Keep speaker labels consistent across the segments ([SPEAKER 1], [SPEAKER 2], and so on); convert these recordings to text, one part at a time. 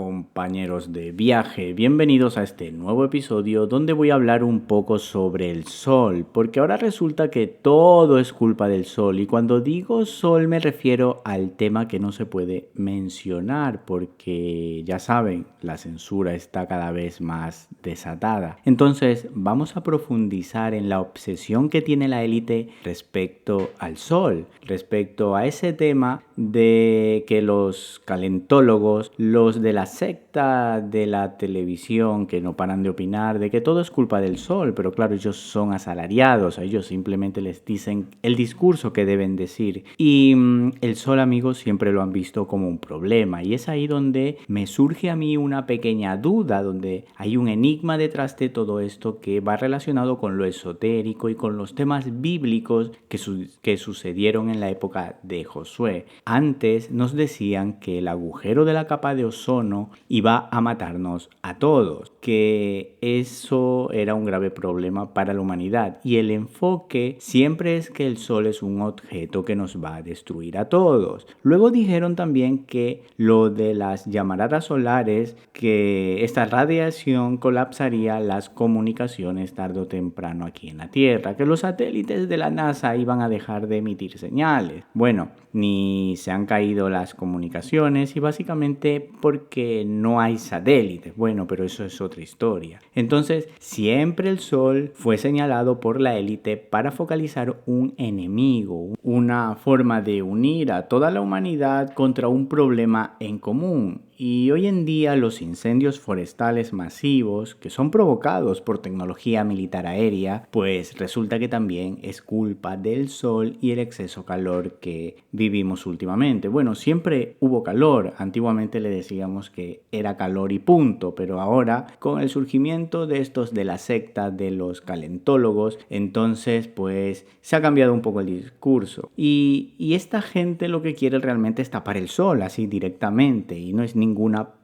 [SPEAKER 1] compañeros de viaje, bienvenidos a este nuevo episodio donde voy a hablar un poco sobre el sol, porque ahora resulta que todo es culpa del sol y cuando digo sol me refiero al tema que no se puede mencionar porque ya saben, la censura está cada vez más desatada. Entonces vamos a profundizar en la obsesión que tiene la élite respecto al sol, respecto a ese tema de que los calentólogos, los de la secta de la televisión que no paran de opinar de que todo es culpa del sol, pero claro, ellos son asalariados, a ellos simplemente les dicen el discurso que deben decir y el sol, amigos, siempre lo han visto como un problema y es ahí donde me surge a mí una pequeña duda, donde hay un enigma detrás de todo esto que va relacionado con lo esotérico y con los temas bíblicos que sucedieron en la época de Josué. Antes nos decían que el agujero de la capa de ozono iba a matarnos a todos, que eso era un grave problema para la humanidad y el enfoque siempre es que el sol es un objeto que nos va a destruir a todos. Luego dijeron también que lo de las llamaradas solares, que esta radiación colapsaría las comunicaciones tarde o temprano aquí en la Tierra, que los satélites de la NASA iban a dejar de emitir señales. Bueno, ni se han caído las comunicaciones y básicamente porque no hay satélites. Bueno, pero eso es otra historia. Entonces, siempre el sol fue señalado por la élite para focalizar un enemigo, una forma de unir a toda la humanidad contra un problema en común. Y hoy en día los incendios forestales masivos que son provocados por tecnología militar aérea, pues resulta que también es culpa del sol y el exceso calor que vivimos últimamente. Bueno, siempre hubo calor, antiguamente le decíamos que era calor y punto, pero ahora con el surgimiento de estos de la secta de los calentólogos, entonces pues se ha cambiado un poco el discurso. Y esta gente lo que quiere realmente es tapar el sol así directamente y no es ninguna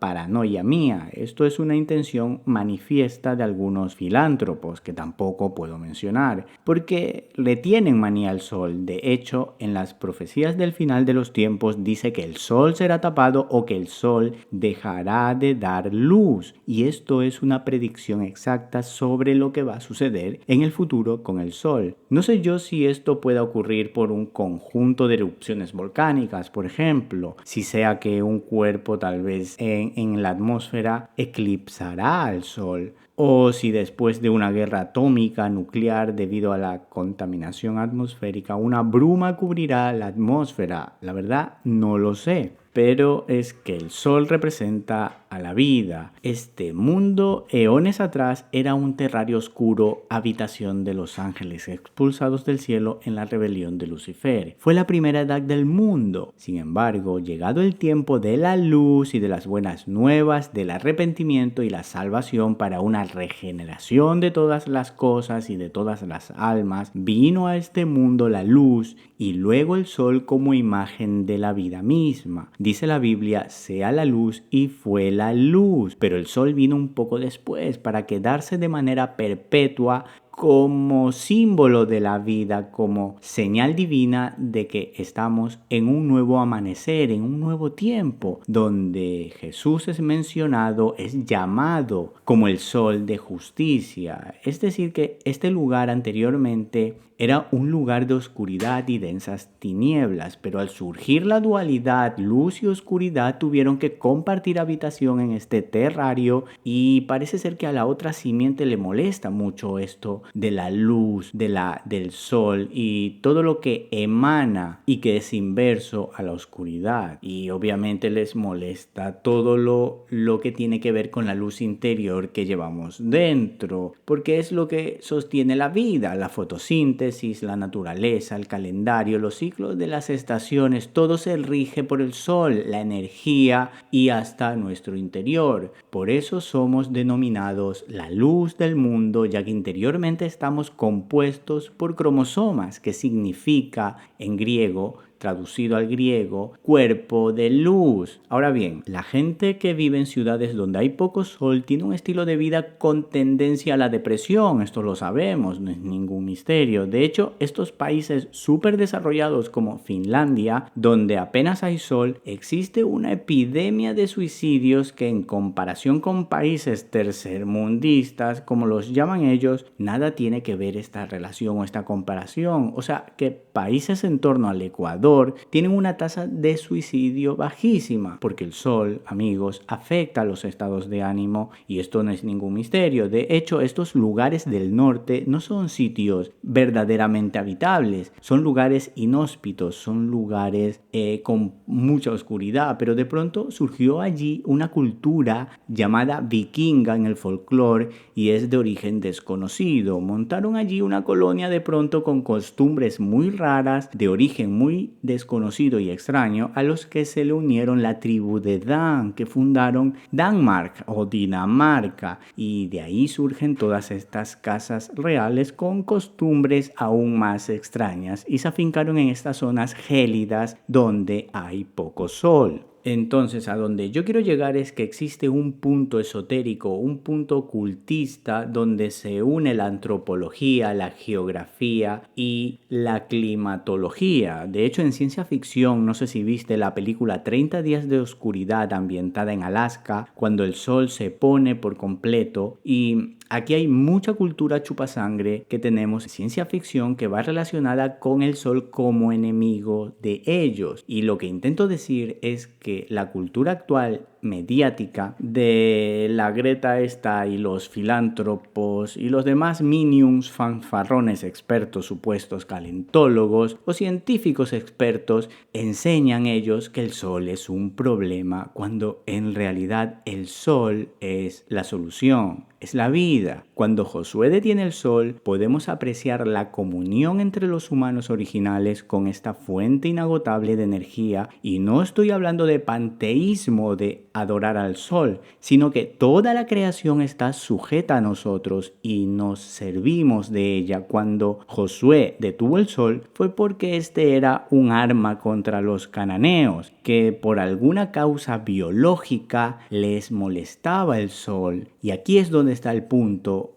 [SPEAKER 1] paranoia mía. Esto es una intención manifiesta de algunos filántropos que tampoco puedo mencionar, porque le tienen manía al sol. De hecho, en las profecías del final de los tiempos dice que el sol será tapado o que el sol dejará de dar luz. Y esto es una predicción exacta sobre lo que va a suceder en el futuro con el sol. No sé yo si esto pueda ocurrir por un conjunto de erupciones volcánicas, por ejemplo, si sea que un cuerpo tal vez en la atmósfera eclipsará al sol, o si después de una guerra atómica nuclear debido a la contaminación atmosférica una bruma cubrirá la atmósfera. La verdad no lo sé. Pero es que el sol representa a la vida. Este mundo, eones atrás, era un terrario oscuro, habitación de los ángeles expulsados del cielo en la rebelión de Lucifer. Fue la primera edad del mundo. Sin embargo, llegado el tiempo de la luz y de las buenas nuevas, del arrepentimiento y la salvación para una regeneración de todas las cosas y de todas las almas, vino a este mundo la luz y luego el sol como imagen de la vida misma. Dice la Biblia, sea la luz y fue la luz, pero el sol vino un poco después para quedarse de manera perpetua como símbolo de la vida, como señal divina de que estamos en un nuevo amanecer, en un nuevo tiempo, donde Jesús es mencionado, es llamado como el sol de justicia. Es decir, que este lugar anteriormente era un lugar de oscuridad y densas tinieblas, pero al surgir la dualidad, luz y oscuridad tuvieron que compartir habitación en este terrario y parece ser que a la otra simiente le molesta mucho esto de la luz, del sol y todo lo que emana y que es inverso a la oscuridad. Y obviamente les molesta todo lo que tiene que ver con la luz interior que llevamos dentro, porque es lo que sostiene la vida, la fotosíntesis, la naturaleza, el calendario, los ciclos de las estaciones, todo se rige por el sol, la energía y hasta nuestro interior. Por eso somos denominados la luz del mundo, ya que interiormente estamos compuestos por cromosomas, que significa en griego traducido al griego, cuerpo de luz. Ahora bien, la gente que vive en ciudades donde hay poco sol tiene un estilo de vida con tendencia a la depresión, esto lo sabemos, no es ningún misterio. De hecho, estos países súper desarrollados como Finlandia, donde apenas hay sol, existe una epidemia de suicidios que en comparación con países tercermundistas, como los llaman ellos, nada tiene que ver esta relación o esta comparación. O sea, que países en torno al Ecuador tienen una tasa de suicidio bajísima, porque el sol, amigos, afecta a los estados de ánimo y esto no es ningún misterio. De hecho, estos lugares del norte no son sitios verdaderamente habitables, son lugares inhóspitos, son lugares con mucha oscuridad, pero de pronto surgió allí una cultura llamada vikinga en el folclore y es de origen desconocido. Montaron allí una colonia de pronto con costumbres muy raras, de origen muy desconocido y extraño, a los que se le unieron la tribu de Dan, que fundaron Danmark o Dinamarca, y de ahí surgen todas estas casas reales con costumbres aún más extrañas y se afincaron en estas zonas gélidas donde hay poco sol. Entonces, a donde yo quiero llegar es que existe un punto esotérico, un punto ocultista donde se une la antropología, la geografía y la climatología. De hecho, en ciencia ficción, no sé si viste la película 30 días de oscuridad ambientada en Alaska, cuando el sol se pone por completo, y aquí hay mucha cultura chupasangre que tenemos en ciencia ficción que va relacionada con el sol como enemigo de ellos. Y lo que intento decir es que la cultura actual mediática de la Greta esta y los filántropos y los demás minions fanfarrones expertos, supuestos calentólogos o científicos expertos, enseñan ellos que el sol es un problema cuando en realidad el sol es la solución. Es la vida. Cuando Josué detiene el sol, podemos apreciar la comunión entre los humanos originales con esta fuente inagotable de energía, y no estoy hablando de panteísmo, de adorar al sol, sino que toda la creación está sujeta a nosotros y nos servimos de ella. Cuando Josué detuvo el sol fue porque este era un arma contra los cananeos, que por alguna causa biológica les molestaba el sol. Y aquí es donde está el punto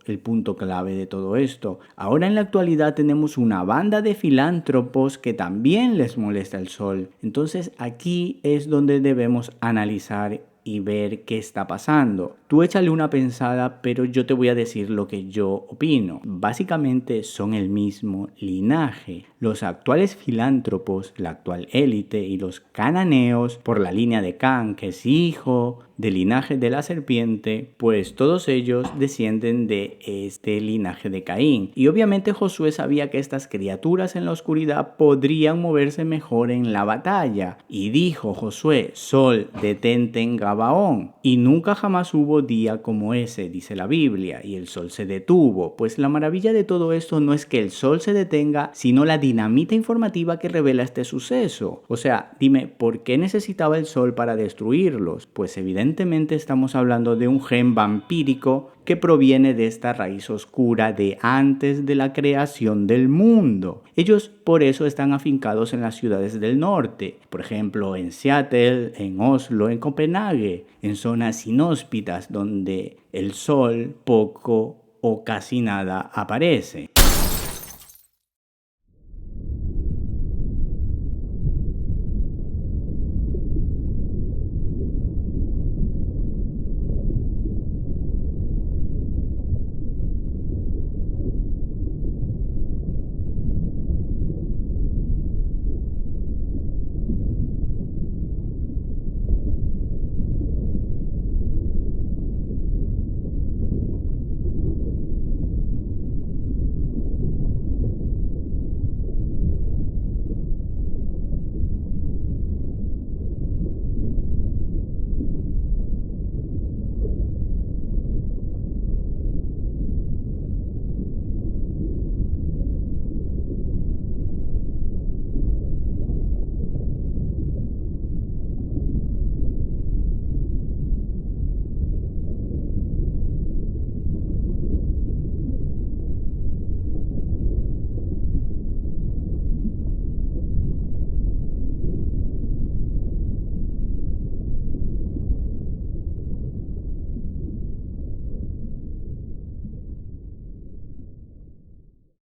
[SPEAKER 1] clave de todo esto. Ahora en la actualidad tenemos una banda de filántropos que también les molesta el sol. Entonces aquí es donde debemos analizar y ver qué está pasando. Tú échale una pensada, pero yo te voy a decir lo que yo opino. Básicamente son el mismo linaje. Los actuales filántropos, la actual élite, y los cananeos, por la línea de Can, que es hijo del linaje de la serpiente, pues todos ellos descienden de este linaje de Caín. Y obviamente Josué sabía que estas criaturas en la oscuridad podrían moverse mejor en la batalla. Y dijo Josué: Sol, detente en Gabaón. Y nunca jamás hubo día como ese, dice la Biblia, y el sol se detuvo. Pues la maravilla de todo esto no es que el sol se detenga, sino la dinamita informativa que revela este suceso. O sea, dime, ¿por qué necesitaba el sol para destruirlos? Pues evidentemente estamos hablando de un gen vampírico que proviene de esta raíz oscura de antes de la creación del mundo. Ellos por eso están afincados en las ciudades del norte, por ejemplo en Seattle, en Oslo, en Copenhague, en zonas inhóspitas donde el sol poco o casi nada aparece.